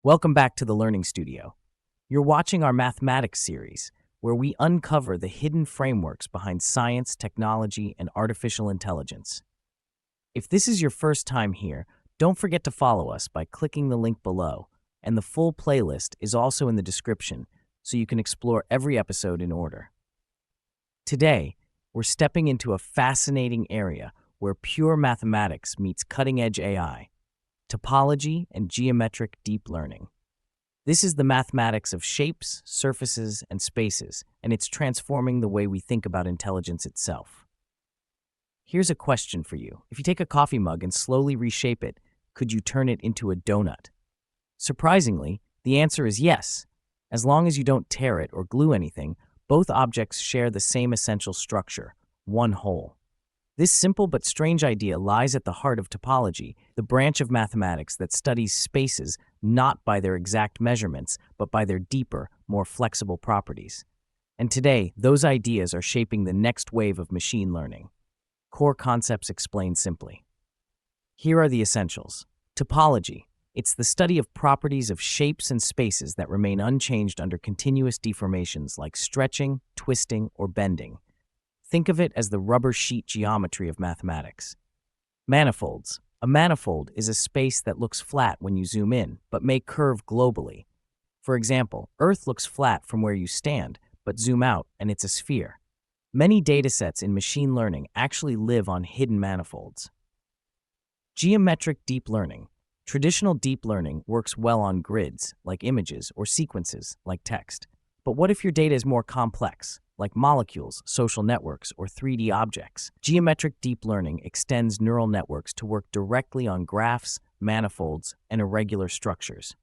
Welcome back to the Learning Studio. You're watching our mathematics series, where we uncover the hidden frameworks behind science, technology, and artificial intelligence. If this is your first time here, don't forget to follow us by clicking the link below, and the full playlist is also in the description, so you can explore every episode in order. Today, we're stepping into a fascinating area where pure mathematics meets cutting-edge AI. Topology and Geometric Deep Learning. This is the mathematics of shapes, surfaces, and spaces, and it's transforming the way we think about intelligence itself. Here's a question for you. If you take a coffee mug and slowly reshape it, could you turn it into a donut? Surprisingly, the answer is yes. As long as you don't tear it or glue anything, both objects share the same essential structure, one whole. This simple but strange idea lies at the heart of topology, the branch of mathematics that studies spaces not by their exact measurements, but by their deeper, more flexible properties. And today, those ideas are shaping the next wave of machine learning. Core concepts explained simply. Here are the essentials. Topology. It's the study of properties of shapes and spaces that remain unchanged under continuous deformations like stretching, twisting, or bending. Think of it as the rubber sheet geometry of mathematics. Manifolds. A manifold is a space that looks flat when you zoom in, but may curve globally. For example, Earth looks flat from where you stand, but zoom out and it's a sphere. Many datasets in machine learning actually live on hidden manifolds. Geometric deep learning. Traditional deep learning works well on grids, like images, or sequences, like text. But what if your data is more complex, like molecules, social networks, or 3D objects? Geometric deep learning extends neural networks to work directly on graphs, manifolds, and irregular structures.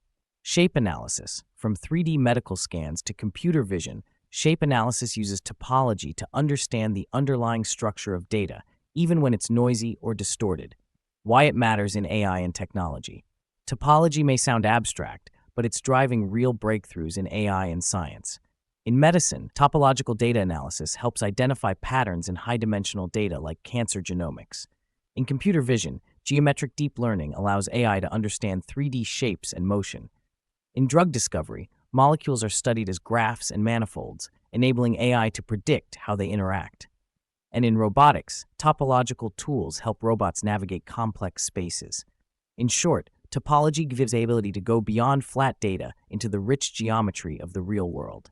Shape analysis. From 3D medical scans to computer vision, shape analysis uses topology to understand the underlying structure of data, even when it's noisy or distorted. Why it matters in AI and technology. Topology may sound abstract, but it's driving real breakthroughs in AI and science. In medicine, topological data analysis helps identify patterns in high-dimensional data like cancer genomics. In computer vision, geometric deep learning allows AI to understand 3D shapes and motion. In drug discovery, molecules are studied as graphs and manifolds, enabling AI to predict how they interact. And in robotics, topological tools help robots navigate complex spaces. In short, topology gives the ability to go beyond flat data into the rich geometry of the real world.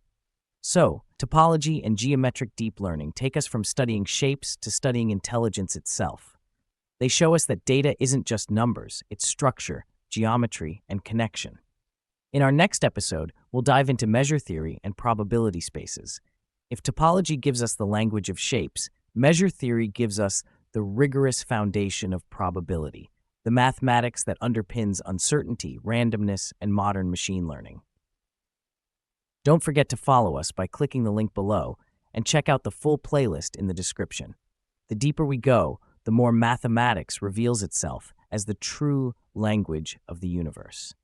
So, topology and geometric deep learning take us from studying shapes to studying intelligence itself. They show us that data isn't just numbers, it's structure, geometry, and connection. In our next episode, we'll dive into measure theory and probability spaces. If topology gives us the language of shapes, measure theory gives us the rigorous foundation of probability, the mathematics that underpins uncertainty, randomness, and modern machine learning. Don't forget to follow us by clicking the link below and check out the full playlist in the description. The deeper we go, the more mathematics reveals itself as the true language of the universe.